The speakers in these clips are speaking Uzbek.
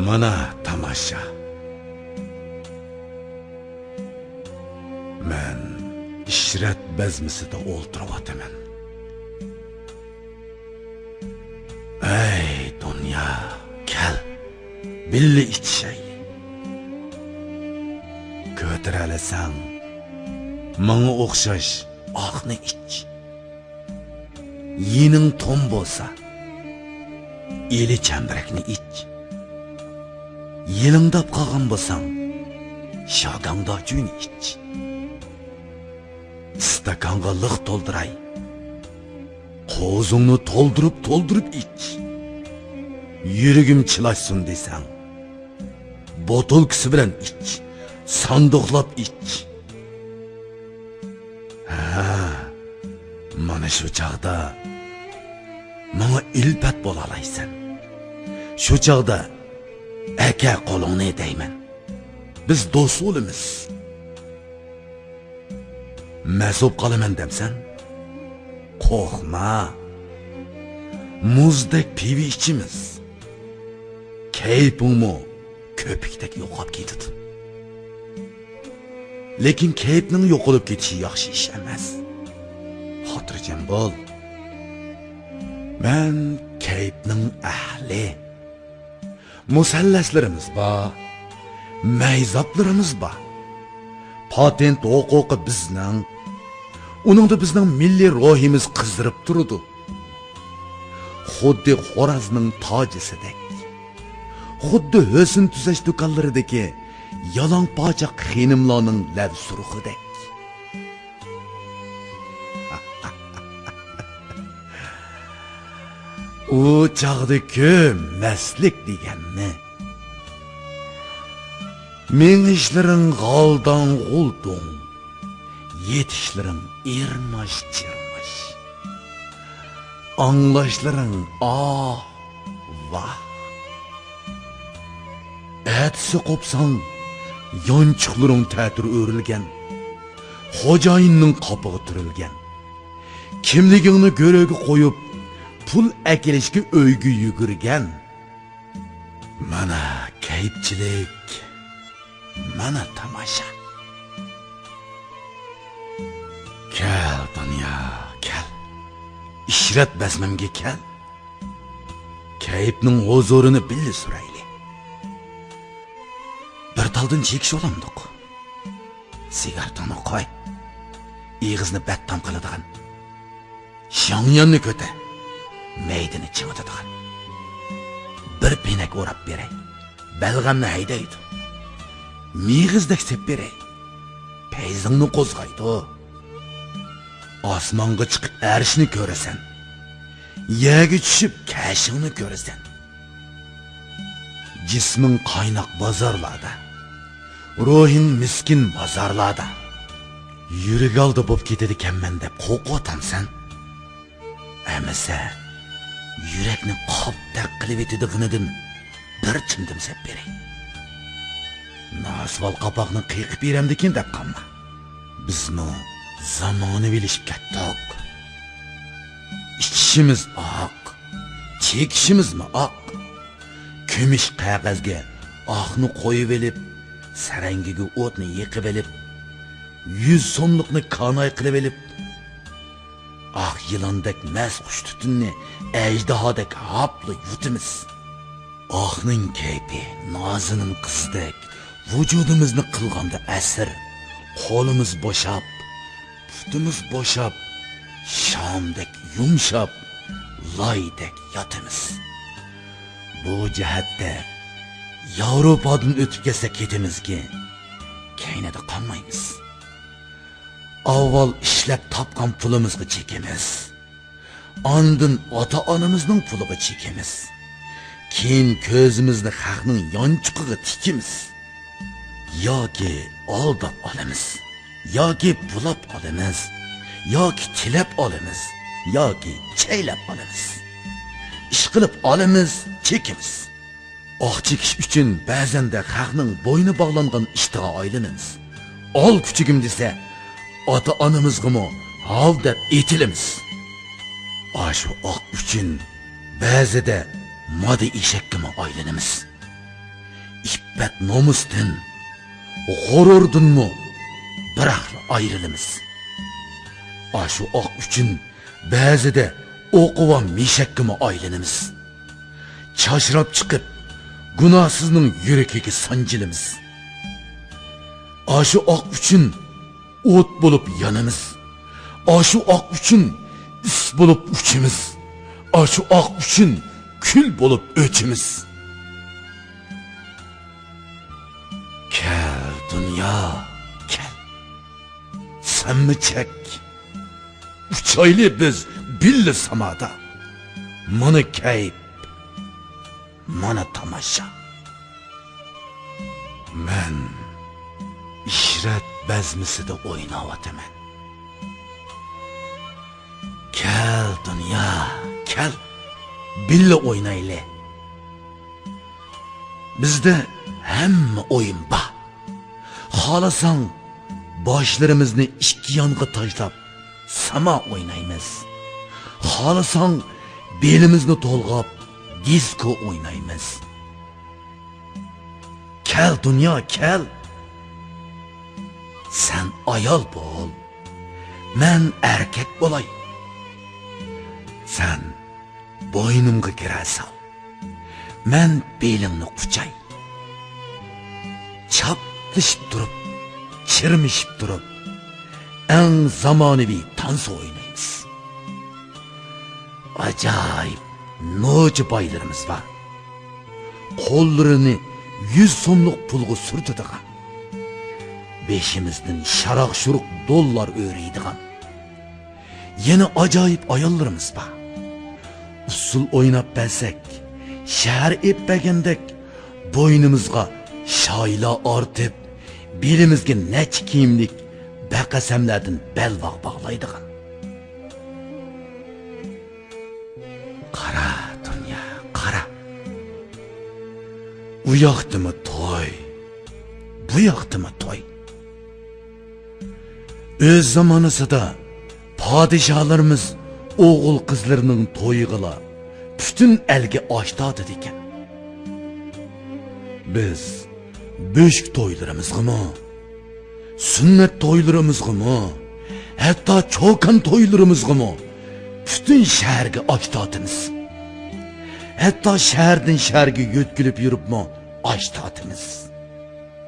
Mana tamasha. Men ishrat bazmisida o'ltirib o'taman. Ey dunyo, kel. Billi içişeyli. Kötürelesen, manga o'xshash oqni ich. Yening tom bo'lsa, eli chambarakni ich. Yelingdab qolgan bo'lsang, shogangda juni ich. Stakanga liq to'ldiray. Qo'zingni to'ldirib ich. Yuragim chilashsin desang, botolkisi bilan ich. Sanduqlab ich. Mana shu chaqda menga ilpat bo'la olaysan. Shu chaqda aka qo'lingni deyman. Biz do'st bo'lamiz. Mas'ub qolaman demsan, qo'rqma. Muzdek pivi ichimiz. Kayfingmi ko'pikdek yo'qolib ketdi. Lekin kayfning yo'qolib ketishi yaxshi ish emas. Xotirjam bo'l. Men kayfning ahli. Musallaslarimiz bor. Mayzoblarimiz bor. Patent huquqi bizning. Uningda bizning milliy ruhimiz qizdirib turadi. Xuddi Xorazmning tojisidek. Xuddi husn tuzash do'konlaridagi yalangpochoq xonimlarning lav suruqidek. U chaqda ko'p maslik deganni. Men ishlaring g'oldan g'uldon, yetishlaring irmash chirmash. Anglashlaring vah. Etsi qopsan, yonchiqlaring ta'tir o'rilgan. Xo'jayinning qopig'i turilgan. Kimligingni go'ro'ga qo'yib, pul akilishga o'yga yugurgan. Mana kayfchilik, mana tamasha. Kel dunyo, kel. Ishrat bazmamga kel. Kayfning huzurini billi surayli. Bir taldan chekish olamdiq. Sigaretani qo'y. Ig'izni battam qiladigan. Shonyanni ko'ta. Meydini chiqitadigan. Bir penak o'rab beray. Balg'amni haydaydi. Mig'izdek sep beray. Payzingni qo'zg'aydi. Osmonga chiqib arshni ko'rasan. Yerga tushib kashingni ko'rasan. Jisming qaynoq bozorlarda. Ruhing miskin bozorlarda. Yurak oldi bo'lib ketadi ekanman deb qo'rqotamsan. Amasa yurakni qopdaq qilib etadiganidan bir chimdim sep beray. Nasval qapoqni qiyiqib beramdikin deb qolma. Bizmi zamoni bilishib ketdik. İçişimiz oq, chekishimizmi oq. Kumush qog'ozga oqni qo'yib elib, sarangiga o'tni yiqib elib, 100 so'mlikni qanoy qilib elib, oq yilondek mas qush tutunni ajdahodek hopli yutimiz. Oqning kayfi nozinin qizdek vujudimizni qilganda asir, qo'limiz bo'shab, putimiz bo'shab, shamdek yumshab, loydek yotimiz. Bu jihatda Yevropadan o'tib kelsa ketimizga kaynada qolmaymiz. Avval ishlab topgan pulimizga chekimiz. Ondan ota-onamizning puliga chekimiz. Keyin ko'zimizni xalqning yonchiqiga tikimiz. Yoki aldab olamiz, yoki bulab olamiz, yoki tilab olamiz, yoki chaylab olamiz. Ish qilib olamiz, chekimiz. Oq chekish uchun ba'zanda xalqning bo'yni bog'langan ishtiga aylanamiz. Ol kuchugim desa, ota-onamizga hav deb etilamiz. Shu oq uchun ba'zida moda eshakka aylanamiz. iffat nomusdan, g'ururdinmi biroq ayrilimiz. Ashu oq uchun ba'zida o'qiva meshakkimi aylanimiz. Chashrab chiqib, gunohsizning yuragiga sanjilimiz. Ashu oq uchun o't bo'lib yanamiz. Ashu oq uchun is bo'lib uchimiz. Ashu oq uchun kul bo'lib o'chimiz. Kel dunyo, kel. Senmi çek? Uch oyli biz billa samoda. Mana kayf, mana tomosha. Men ishrat bazmisida o'ynayapman. Kel dunyo, kel. Billa o'ynayli. Bizda hamma o'yin bor. Xohlasang boshlarimizni ikki yonga tashlab sama o'ynaymiz. Xohlasang belimizni to'lg'ab disko o'ynaymiz. Kel dunyo, kel. Sen ayol bo'l, men erkak bo'lay. Sen bo'ynimga kirasan, men belingni quchay. Chaplashib turib, chirmishib turib, eng zamonaviy tans o'ynaymiz. Ajoyib no'chi boylarimiz var. Qo'llarini 100 so'mlik pulga surtadigan. Beşimizden şaraq şuruq dollar öğreydigan. Yeni ajoyib ayollarimiz var. Usul oynab bəsək, şəhər etbəgəndək, boynumuzga şayla artıb, belimizge neç kiyimlik bəqəsəmlərdən bəlvaq bağlaydıgan. Qara dünya, qara. Bu yaxdımı toy, bu yaxdımı toy. Öz zamanısıda padişahlarımız oğul kızlarının toyğıla bütün elge açtadı diken. Biz böşk toylarımızgı mı, sünnet toylarımızgı mı, hatta çokan toylarımızgı mı bütün şehirge açtadınız. Hatta şehirden şehirge yötkülüp yürüp mü açtadınız.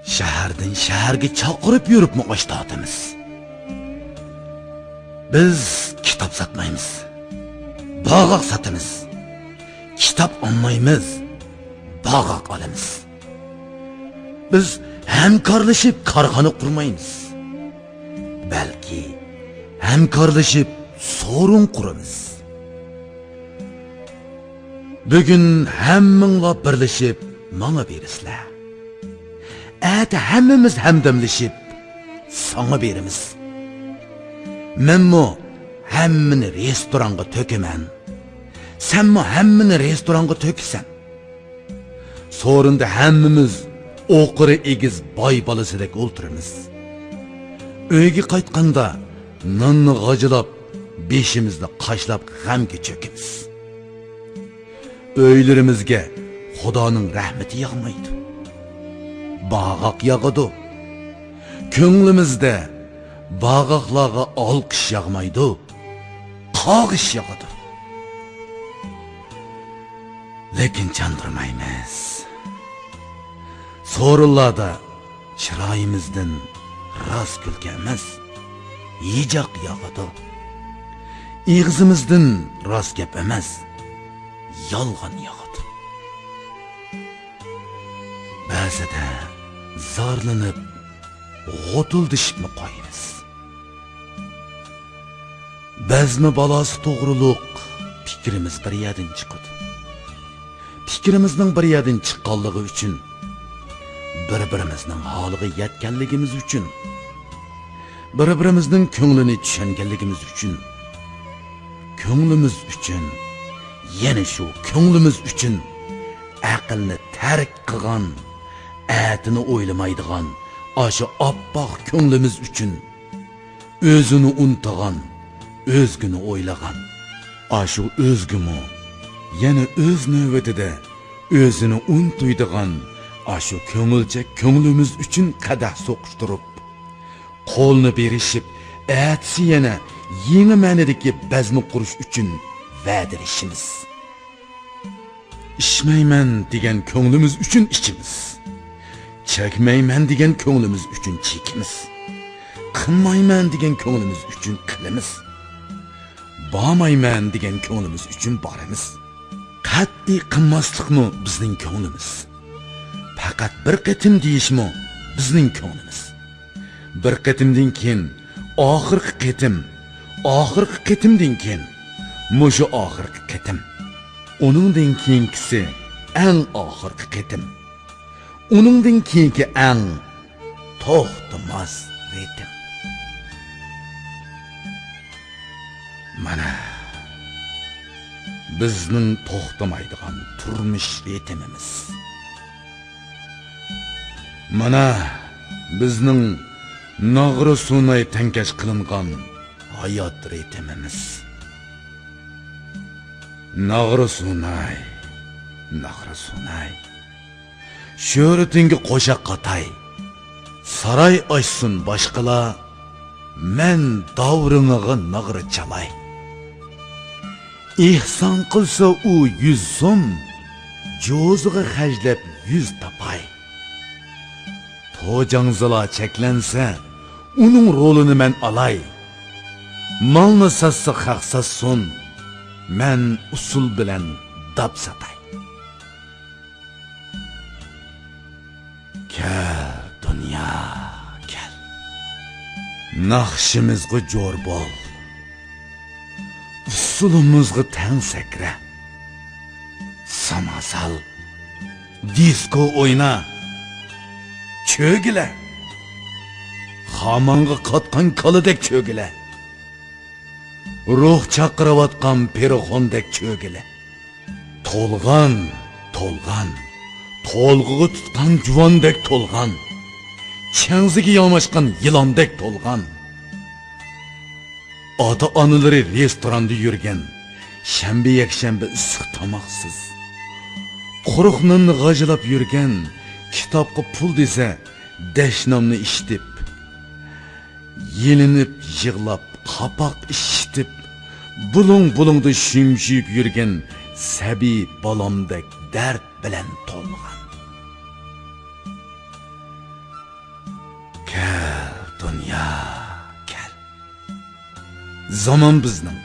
Şehirden şehirge çakırıp yürüp mü açtadınız. Biz kitap satmaymiz. Bağaq satımız. Kitap almaymiz. Bağaq alamiz. Biz hemkarlaşıp karxana kurmaymiz. Belki hemkarlaşıp sorun kuramiz. Bugün hemmingla birleşip mana berisizlar. Ata hammamiz hamdamlashib sana berimiz. Menmo hammani restoranga tökümen. Senmo hammani restoranga töksen. Sorunda hammamiz o'qiri egiz boy bolasidek o'ltiramiz. Uyga qaytganda nonni g'ajilab, beshimizni qashlab g'amga cho'kamiz. Uylarimizga Xudoning rahmati yog'maydi. Bağaq yağıdı. Ko'nglimizda bağaqlarga olqish yog'maydi. Qog'ish yog'adi. Lekin chandırmaymiz. So'rinlarda chiroyimizdan rost kulgi emas, yijoq yog'adi. Ig'zimizdan rost gap emas, yolg'on yog'adi. Ba'zida zorlanib, g'o'tildishibmi qo'yamiz. Bazmi balasi to'g'riliq fikrimiz bir yerdan chiqadi. Fikrimizning bir yerdan chiqqanligi uchun, bir-birimizning holiga yetganligimiz uchun, bir-birimizning ko'nglini tushunganligimiz uchun, ko'nglimiz uchun, yana shu ko'nglimiz uchun aqlni tark qilgan, atini o'ylamaydigan, o'sha oppoq ko'nglimiz uchun o'zini unutgan, o'zgini o'ylagan, o'sha o'zgimi yana o'z navbatida o'zini unutadigan Aşu köngülce köngülümüz üçün qadah soquşturup, qo'lni berishib, atsi yana yangi ma'nodagi bazni qurish uchun va'dalashimiz. İçmeymen degan ko'nglimiz uchun ichimiz. Chekmayman degan ko'nglimiz uchun chekimiz. Qilmayman degan ko'nglimiz uchun qilamiz. Bormayman degan ko'nglimiz uchun boramiz. Qat'iy qilmaslikmi bizning ko'nglimiz? Faqat bir qitim deyishmi bizning ko'nglimiz? Bir qitimdan keyin oxirgi qitimdan keyin mushu oxirgi qitim. Onundan keyingisi eng oxirgi qitim. Onundan keyingi eng to'xtamas ritim. Mana bizning to'xtamaydigan turmush ritmimiz. Mana bizning nag'ri sunay tankash qilingan hayot ritmimiz. Nag'ri sunay. Şöhretingi qo'shaq qatay. Saray açsın başqalar. Men davrinig'i nag'ri chalay. İhsan qilsa u 100 so'm, jo'ziga xajlab 100 tapay. To'jangzala cheklansa, uning rolini men alay. Malni sassa haqsasson, men usul bilan dab satay. Kel dünya, kel. Naqshimizga jo'r bol. Usulumuzga tang sakra. Samasal. Disko o'yna. Cho'gila. Xamonga qotgan kolidek cho'gila. Ruh chaqirayotgan perixondek cho'gila. To'lg'an. To'lg'ig'i tutgan juvondek to'lg'an. Changziga yomashgan yilondek to'lg'an. Ota-onalari restoranda yurgan, shanba yakshanba issiq tomoqsiz. Quruq nonni g'ajilab yurgan, kitobga pul desa, dashnomni ishtib, yelinib, yig'lab, qapoq ishitib, bulung-bulungda shumshib yurgan sabiy balomdek dard bilan to'lgan. Kel dünya, kel. Zaman bizning,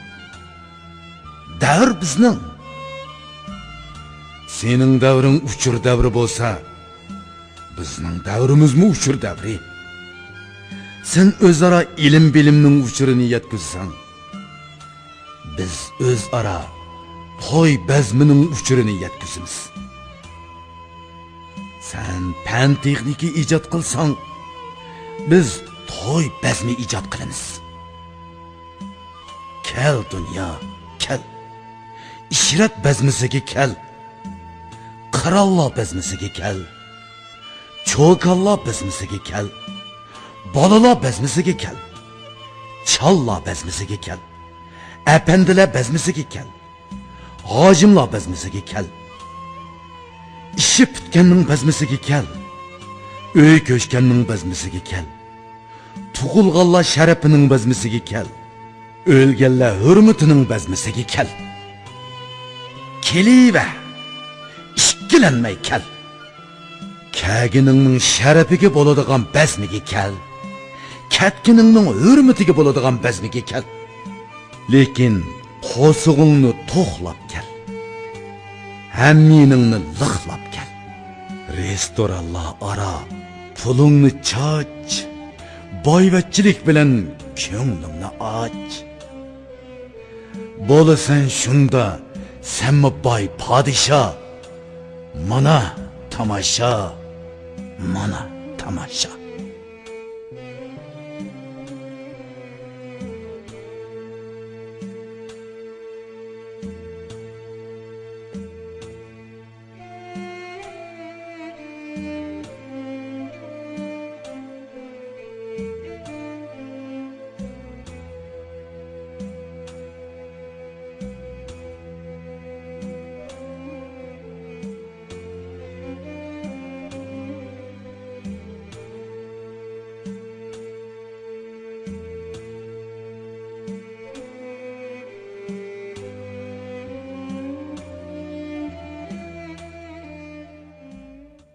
davr bizning. Sening davring uchur davri bo'lsa, bizning davrimizmi uchur davri. Sen o'zaro ilm-bilimning uchurini yetkazsan, biz o'zaro to'y bazmining uchurini yetkazamiz. Sen fan texnika ijod qilsang, biz to'y bazmi ijod qilamiz. Kel dünya, kel. İşrat bazmisiga kel. Qirollar bazmisiga kel. Cho'kallar bazmisiga kel. Bolalar bazmisiga kel. Challar bazmisiga kel. Apandilar bazmisiga kel. Hojimlar bazmisiga kel. İşi bitganning bazmisiga kel. Uy ko'shganning bazmisiga kel. Tug'ilganlar sharafining bazmisiga kel. O'lganlar hurmatining bazmisiga kel. Keliva. Ikkilanmay kel. Kaginingning sharafiga bo'ladigan bazmiga kel. Katginingning hurmatiga bo'ladigan bazmiga kel. Lekin qo'sig'ingni to'xlab kel. Hamminingni liqlab kel. Restoranlar ara pulingni choch. Boyvachchilik bilan ko'nglingni och. Bo'lasan shunda senmi boy podsho. Mana tamasha.